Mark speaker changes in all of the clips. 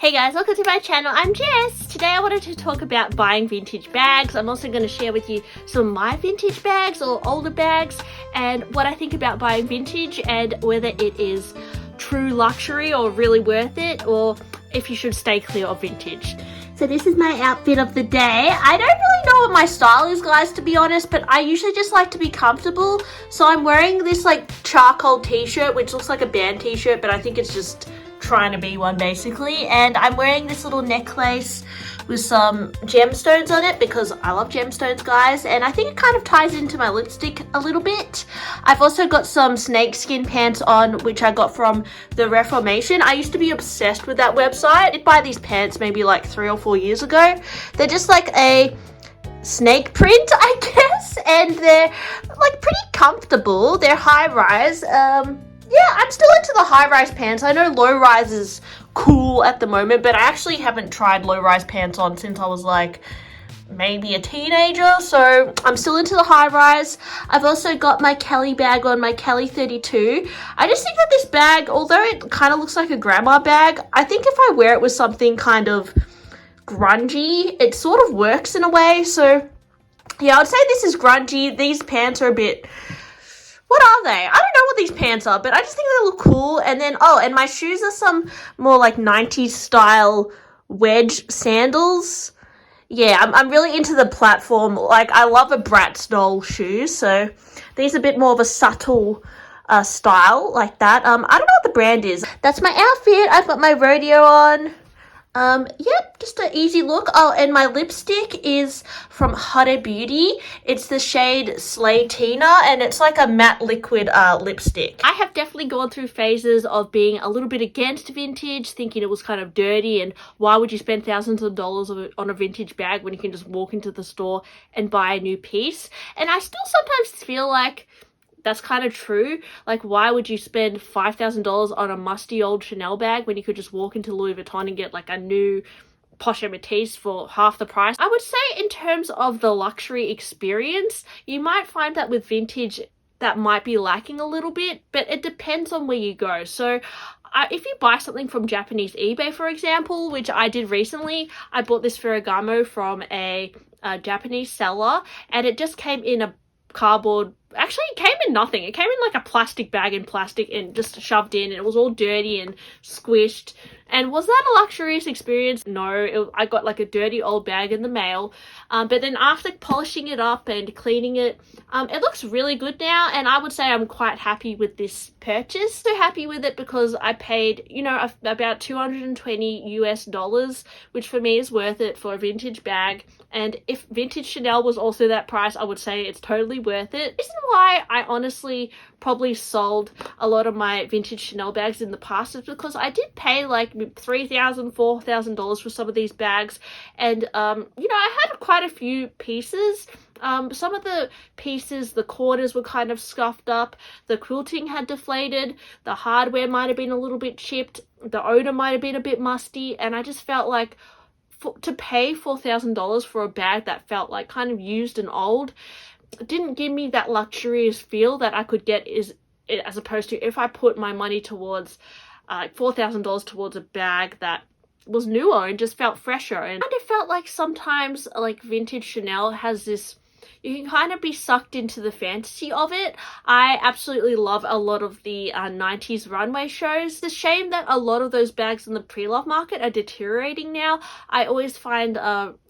Speaker 1: Hey guys, welcome to my channel. I'm Jess. Today I wanted to talk about buying vintage bags. I'm also going to share with you some of my vintage bags or older bags and what I think about buying vintage and whether it is true luxury or really worth it, or if you should stay clear of vintage. So this is my outfit of the day. I don't really know what my style is, guys, to be honest, but I usually just like to be comfortable. So I'm wearing this like charcoal t-shirt, which looks like a band t-shirt, but I think it's just trying to be one basically. And I'm wearing this little necklace with some gemstones on it because I love gemstones, guys, and I think it kind of ties into my lipstick a little bit. I've also got some snakeskin pants on, which I got from the Reformation. I used to be obsessed with that website. I did buy these pants maybe like 3 or 4 years ago. They're just like a snake print, I guess, and they're like pretty comfortable. They're high rise. Yeah, I'm still into the high-rise pants. I know low-rise is cool at the moment, but I actually haven't tried low-rise pants on since I was like maybe a teenager, so I'm still into the high-rise. I've also got my Kelly bag on, my Kelly 32. I just think that this bag, although it kind of looks like a grandma bag, I think if I wear it with something kind of grungy, it sort of works in a way. So yeah, I'd say this is grungy. These pants are a bit... what are they? I don't know what these pants are, but I just think they look cool. And then, oh, and my shoes are some more like 90s style wedge sandals. Yeah, I'm really into the platform. Like, I love a Brat style shoes, so these are a bit more of a subtle style like that. I don't know what the brand is. That's my outfit. I've got my rodeo on. Yep, just an easy look. Oh, and my lipstick is from Huda Beauty. It's the shade Slatina, and it's like a matte liquid lipstick. I have definitely gone through phases of being a little bit against vintage, thinking it was kind of dirty, and why would you spend thousands of dollars on a vintage bag when you can just walk into the store and buy a new piece? And I still sometimes feel like that's kind of true. Like, why would you spend $5,000 on a musty old Chanel bag when you could just walk into Louis Vuitton and get like a new Posh Métis for half the price? I would say in terms of the luxury experience, you might find that with vintage that might be lacking a little bit, but it depends on where you go. So if you buy something from Japanese eBay, for example, which I did recently, I bought this Ferragamo from a Japanese seller, and it just came in a cardboard. Actually, it came in nothing. It came in like a plastic bag in plastic and just shoved in, and it was all dirty and squished. And was that a luxurious experience? No, I got like a dirty old bag in the mail. But then after polishing it up and cleaning it, it looks really good now, and I would say I'm quite happy with this purchase. So happy with it because I paid, you know, about $220 US, which for me is worth it for a vintage bag. And if vintage Chanel was also that price, I would say it's totally worth it. This is why I honestly probably sold a lot of my vintage Chanel bags in the past, is because I did pay like $3,000, $4,000 for some of these bags, and you know, I had quite a few pieces. Some of the pieces, the corners were kind of scuffed up, the quilting had deflated, the hardware might have been a little bit chipped, the odor might have been a bit musty, and I just felt like to pay $4,000 for a bag that felt like kind of used and old didn't give me that luxurious feel that I could get as opposed to if I put my money towards $4,000 towards a bag that was newer and just felt fresher. And it felt like sometimes like vintage Chanel has this, you can kind of be sucked into the fantasy of it. I absolutely love a lot of the 90s runway shows. It's a shame that a lot of those bags in the pre-love market are deteriorating now. I always find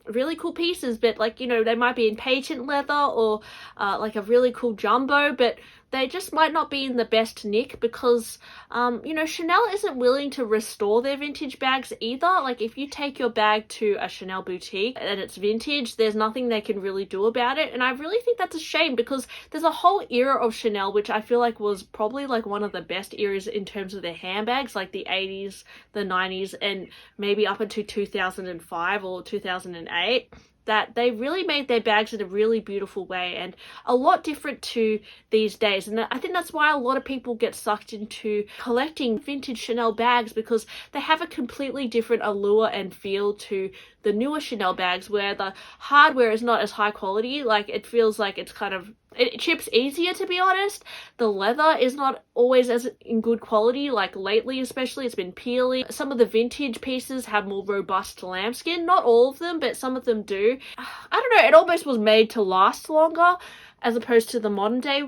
Speaker 1: really cool pieces, but like, you know, they might be in patent leather or like a really cool jumbo, but they just might not be in the best nick because, you know, Chanel isn't willing to restore their vintage bags either. Like, if you take your bag to a Chanel boutique and it's vintage, there's nothing they can really do about it. And I really think that's a shame because there's a whole era of Chanel, which I feel like was probably like one of the best eras in terms of their handbags, like the 80s, the 90s, and maybe up until 2005 or 2008. That they really made their bags in a really beautiful way and a lot different to these days. And I think that's why a lot of people get sucked into collecting vintage Chanel bags, because they have a completely different allure and feel to the newer Chanel bags where the hardware is not as high quality. Like, it feels like it's kind of, it chips easier, to be honest. The leather is not always as in good quality, like lately especially it's been peeling. Some of the vintage pieces have more robust lambskin, not all of them, but some of them do. I don't know, it almost was made to last longer as opposed to the modern day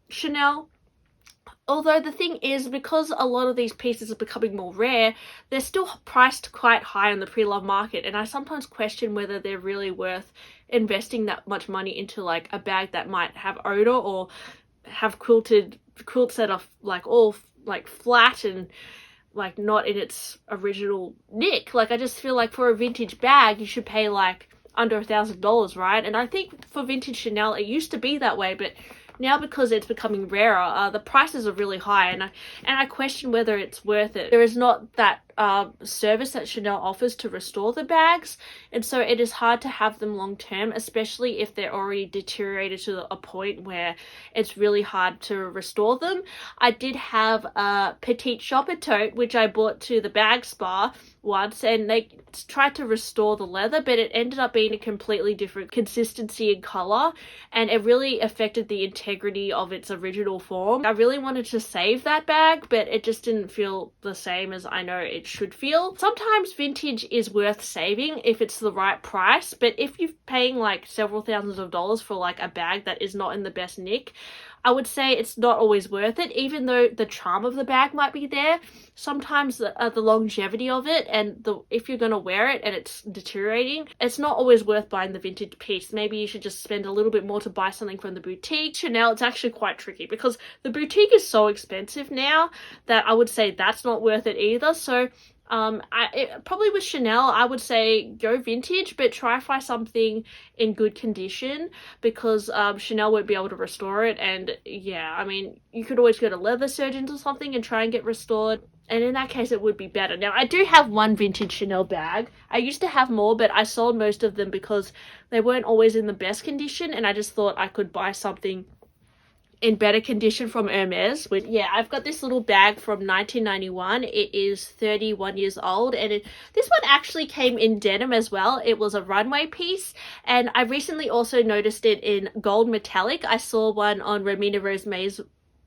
Speaker 1: Chanel. Although the thing is, because a lot of these pieces are becoming more rare, they're still priced quite high in the pre-loved market, and I sometimes question whether they're really worth investing that much money into like a bag that might have odor or have quilts that are like all like flat and like not in its original nick. Like, I just feel like for a vintage bag you should pay like under $1,000, right? And I think for vintage Chanel it used to be that way, but now because it's becoming rarer, the prices are really high, and I question whether it's worth it. There is not that service that Chanel offers to restore the bags, and so it is hard to have them long term, especially if they're already deteriorated to a point where it's really hard to restore them. I did have a petite shopper tote which I bought to the bag spa once, and they tried to restore the leather, but it ended up being a completely different consistency and color, and it really affected the integrity of its original form. I really wanted to save that bag, but it just didn't feel the same as I know it should feel. Sometimes vintage is worth saving if it's the right price, but if you're paying like several thousands of dollars for like a bag that is not in the best nick, I would say it's not always worth it. Even though the charm of the bag might be there, sometimes the longevity of it, and if you're going to wear it and it's deteriorating, it's not always worth buying the vintage piece. Maybe you should just spend a little bit more to buy something from the boutique. Chanel, it's actually quite tricky because the boutique is so expensive now that I would say that's not worth it either. So probably with Chanel, I would say go vintage, but try to find something in good condition, because Chanel won't be able to restore it. And yeah, I mean, you could always go to leather surgeons or something and try and get restored, and in that case it would be better. Now, I do have one vintage Chanel bag. I used to have more, but I sold most of them because they weren't always in the best condition, and I just thought I could buy something in better condition from Hermes. But yeah, I've got this little bag from 1991. It is 31 years old, and this one actually came in denim as well. It was a runway piece, and I recently also noticed it in gold metallic. I saw one on Romina Rose May's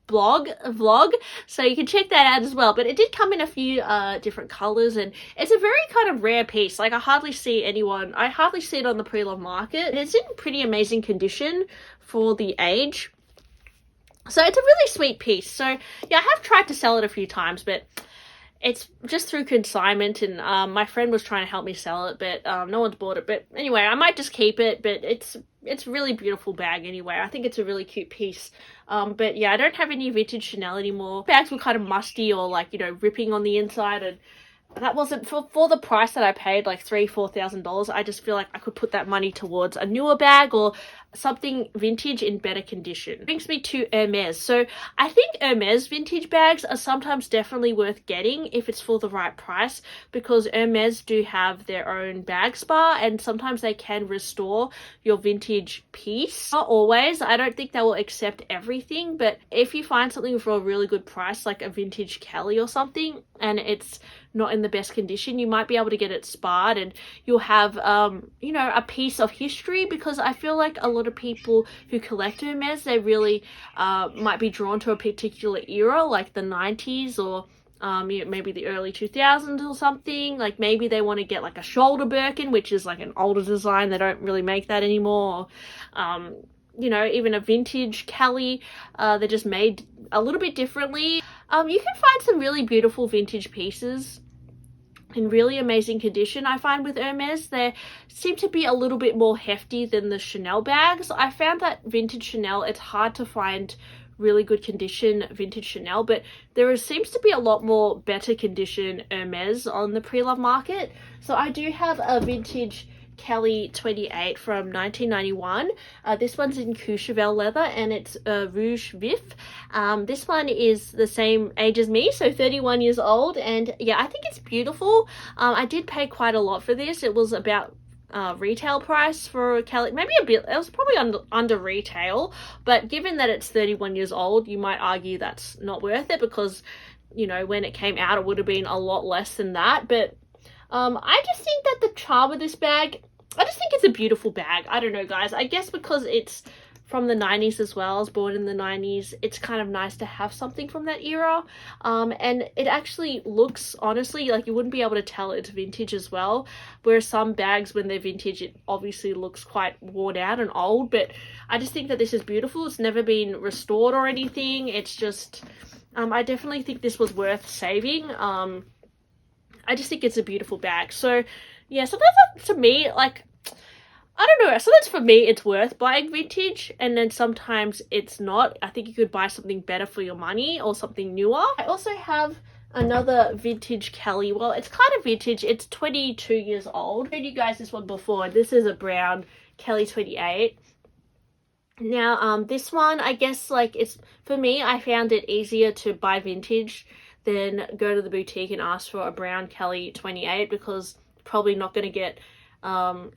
Speaker 1: vlog, so you can check that out as well. But it did come in a few different colors, and it's a very kind of rare piece. Like, I hardly see it on the pre-loved market, and it's in pretty amazing condition for the age. So it's a really sweet piece. So yeah, I have tried to sell it a few times, but it's just through consignment, and my friend was trying to help me sell it, but no one's bought it. But anyway, I might just keep it, but it's a really beautiful bag anyway. I think it's a really cute piece. But yeah, I don't have any vintage Chanel anymore. Bags were kind of musty or like, you know, ripping on the inside, and that wasn't for the price that I paid, like $3,000-$4,000. I just feel like I could put that money towards a newer bag or something vintage in better condition. Brings me to Hermes. So I think Hermes vintage bags are sometimes definitely worth getting if it's for the right price, because Hermes do have their own bag spa, and sometimes they can restore your vintage piece. Not always. I don't think they will accept everything, but if you find something for a really good price, like a vintage Kelly or something, and it's not in the best condition, you might be able to get it sparred, and you'll have you know, a piece of history. Because I feel like a lot of people who collect Hermes, they really might be drawn to a particular era, like the 90s or you know, maybe the early 2000s or something. Like, maybe they want to get like a shoulder Birkin, which is like an older design. They don't really make that anymore. You know, even a vintage Kelly, they're just made a little bit differently. You can find some really beautiful vintage pieces in really amazing condition. I find with Hermes, they seem to be a little bit more hefty than the Chanel bags. I found that vintage Chanel, it's hard to find really good condition vintage Chanel, but there seems to be a lot more better condition Hermes on the pre-love market. So I do have a vintage Kelly 28 from 1991. This one's in Courchevel leather, and it's Rouge Vif. This one is the same age as me, so 31 years old, and yeah, I think it's beautiful. I did pay quite a lot for this. It was about retail price for Kelly, maybe a bit. It was probably under retail, but given that it's 31 years old, you might argue that's not worth it, because, you know, when it came out, it would have been a lot less than that. But I just think that the charm of this bag, I just think it's a beautiful bag. I don't know, guys. I guess because it's from the 90s as well. I was born in the 90s. It's kind of nice to have something from that era. And it actually looks, honestly, like you wouldn't be able to tell it's vintage as well. Whereas some bags, when they're vintage, it obviously looks quite worn out and old. But I just think that this is beautiful. It's never been restored or anything. It's just, I definitely think this was worth saving. I just think it's a beautiful bag. So yeah, sometimes to me, like, I don't know, sometimes for me it's worth buying vintage, and then sometimes it's not. I think you could buy something better for your money or something newer. I also have another vintage Kelly. Well, it's kind of vintage. It's 22 years old. I showed you guys this one before. This is a brown Kelly 28. Now, this one, I guess, like, it's, for me, I found it easier to buy vintage than go to the boutique and ask for a brown Kelly 28, because probably not going to get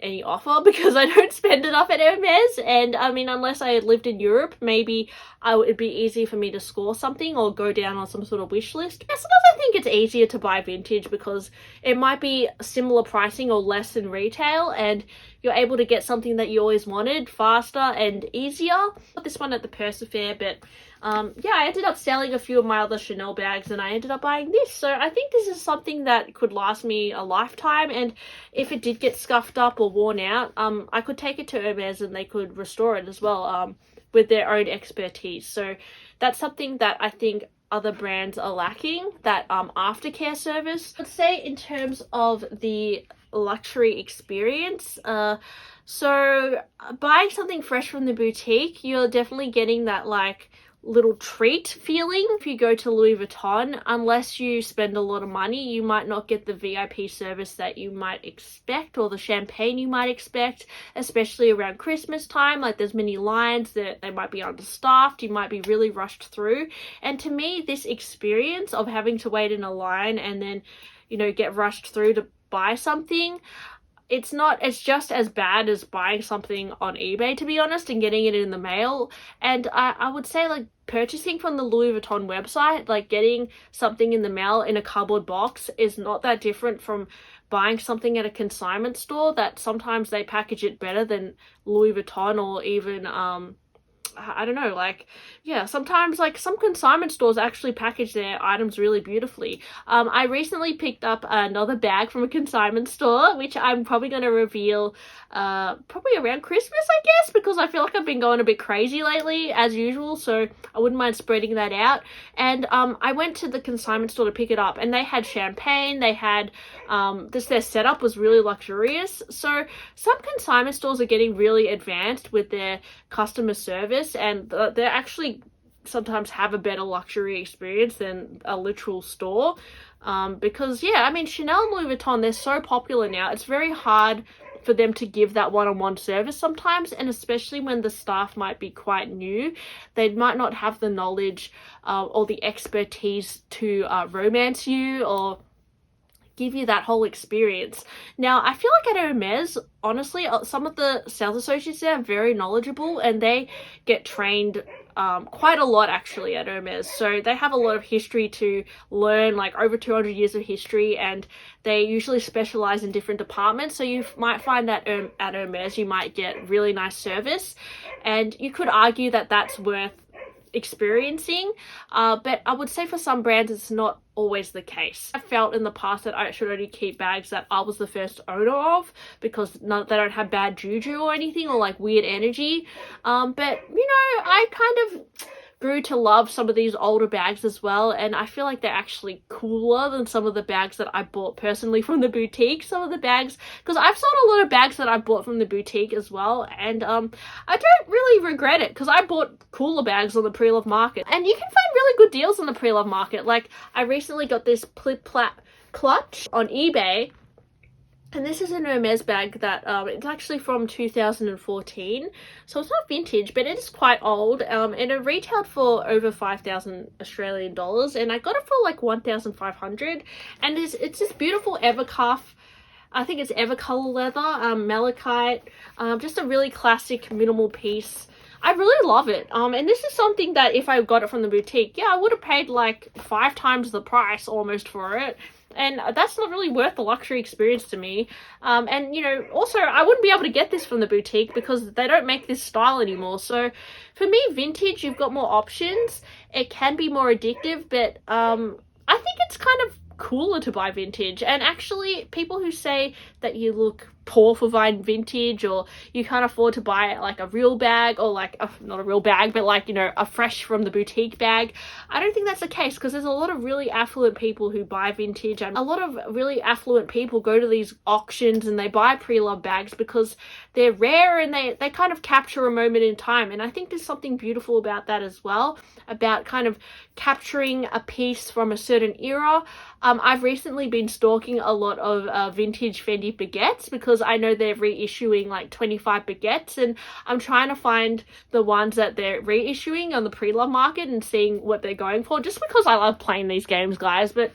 Speaker 1: any offer because I don't spend enough at Hermes. And I mean, unless I had lived in Europe, maybe it'd be easy for me to score something or go down on some sort of wish list. Yeah, sometimes I think it's easier to buy vintage because it might be similar pricing or less than retail, and you're able to get something that you always wanted faster and easier. Got this one at the Purse Fair, but yeah, I ended up selling a few of my other Chanel bags and I ended up buying this. So I think this is something that could last me a lifetime, and if it did get scuffed up or worn out, I could take it to Hermes and they could restore it as well, with their own expertise. So that's something that I think other brands are lacking, that aftercare service. I'd say in terms of the luxury experience, so buying something fresh from the boutique, you're definitely getting that like little treat feeling. If you go to Louis Vuitton, unless you spend a lot of money, you might not get the VIP service that you might expect, or the champagne you might expect, especially around Christmas time. Like, there's many lines, that they might be understaffed, you might be really rushed through. And to me, this experience of having to wait in a line and then, you know, get rushed through to buy something, it's just as bad as buying something on eBay, to be honest, and getting it in the mail. And I would say, like, purchasing from the Louis Vuitton website, like getting something in the mail in a cardboard box, is not that different from buying something at a consignment store, that sometimes they package it better than Louis Vuitton, or even I don't know, like, yeah, sometimes, like, some consignment stores actually package their items really beautifully. I recently picked up another bag from a consignment store, which I'm probably going to reveal probably around Christmas, I guess, because I feel like I've been going a bit crazy lately, as usual, so I wouldn't mind spreading that out. And I went to the consignment store to pick it up, and they had champagne, they had, their setup was really luxurious. So some consignment stores are getting really advanced with their customer service, and they actually sometimes have a better luxury experience than a literal store, because, yeah, I mean, Chanel and Louis Vuitton, they're so popular now, it's very hard for them to give that one-on-one service sometimes, and especially when the staff might be quite new, they might not have the knowledge or the expertise to romance you or give you that whole experience. Now, I feel like at Hermes, honestly, some of the sales associates there are very knowledgeable, and they get trained quite a lot, actually, at Hermes. So they have a lot of history to learn, like over 200 years of history, and they usually specialize in different departments. So you might find that at Hermes, you might get really nice service, and you could argue that that's worth experiencing, but I would say for some brands it's not always the case. I've felt in the past that I should only keep bags that I was the first owner of, because they don't have bad juju or anything, or like weird energy, but you know, I kind of grew to love some of these older bags as well, and I feel like they're actually cooler than some of the bags that I bought personally from the boutique. Some of the bags, because I've sold a lot of bags that I bought from the boutique as well, and I don't really regret it, because I bought cooler bags on the pre-love market, and you can find really good deals on the pre-love market. Like, I recently got this Plip-Plap clutch on eBay, and this is an Hermes bag that it's actually from 2014, so it's not vintage, but it is quite old, and it retailed for over 5,000 Australian dollars, and I got it for like 1,500, and it's this beautiful evercuff. I think it's evercolor leather, malachite, just a really classic minimal piece. I really love it, and this is something that if I got it from the boutique, yeah, I would have paid like 5 times the price almost for it. and that's not really worth the luxury experience to me. And you know, also I wouldn't be able to get this from the boutique because they don't make this style anymore. So for me, vintage, you've got more options. It can be more addictive, but I think it's kind of cooler to buy vintage. And actually, people who say that you look poor for buying vintage, or you can't afford to buy like a real bag, or like not a real bag, but like, you know, a fresh from the boutique bag, I don't think that's the case, because there's a lot of really affluent people who buy vintage, and a lot of really affluent people go to these auctions and they buy pre-loved bags because they're rare and they kind of capture a moment in time. And I think there's something beautiful about that as well, about kind of capturing a piece from a certain era. I've recently been stalking a lot of vintage Fendi baguettes, because I know they're reissuing like 25 baguettes, and I'm trying to find the ones that they're reissuing on the pre-love market and seeing what they're going for, just because I love playing these games, guys. But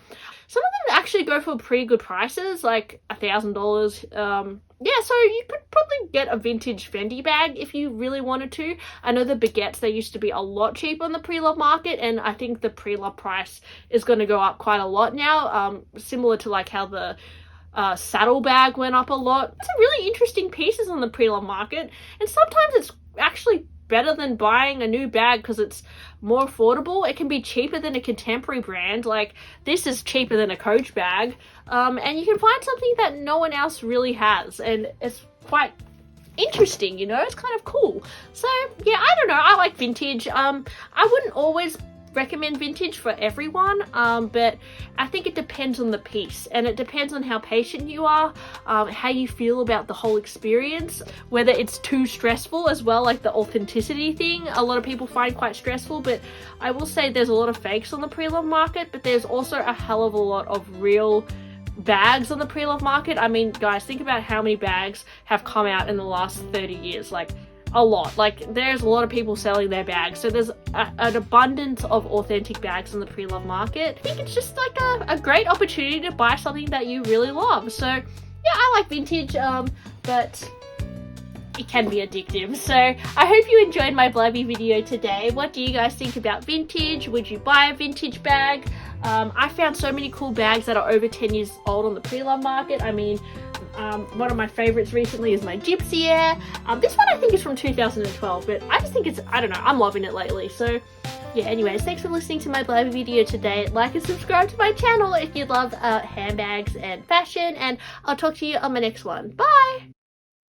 Speaker 1: some of them actually go for pretty good prices, like $1,000. Yeah, so you could probably get a vintage Fendi bag if you really wanted to. I know the baguettes, they used to be a lot cheaper on the pre-love market, and I think the pre-love price is going to go up quite a lot now, similar to like how the saddle bag went up a lot. It's a really interesting pieces on the pre-love market, and sometimes it's actually better than buying a new bag because it's more affordable. It can be cheaper than a contemporary brand. Like, this is cheaper than a Coach bag, and you can find something that no one else really has, and it's quite interesting, you know. It's kind of cool. So yeah, I don't know, I like vintage. I wouldn't always recommend vintage for everyone, but I think it depends on the piece, and it depends on how patient you are, how you feel about the whole experience, whether it's too stressful as well. Like the authenticity thing, a lot of people find quite stressful, but I will say there's a lot of fakes on the pre-love market, but there's also a hell of a lot of real bags on the pre-love market. I mean, guys, think about how many bags have come out in the last 30 years. Like, a lot. Like, there's a lot of people selling their bags, so there's an abundance of authentic bags in the pre-love market. I think it's just like a great opportunity to buy something that you really love. So yeah, I like vintage, but it can be addictive. So I hope you enjoyed my blabby video today. What do you guys think about vintage? Would you buy a vintage bag? I found so many cool bags that are over 10 years old on the pre-love market. I mean, one of my favorites recently is my Gypsy Air. This one I think is from 2012, but I just think it's, I don't know, I'm loving it lately. So yeah, anyways, thanks for listening to my blabby video today. Like and subscribe to my channel if you love handbags and fashion, and I'll talk to you on my next one. Bye!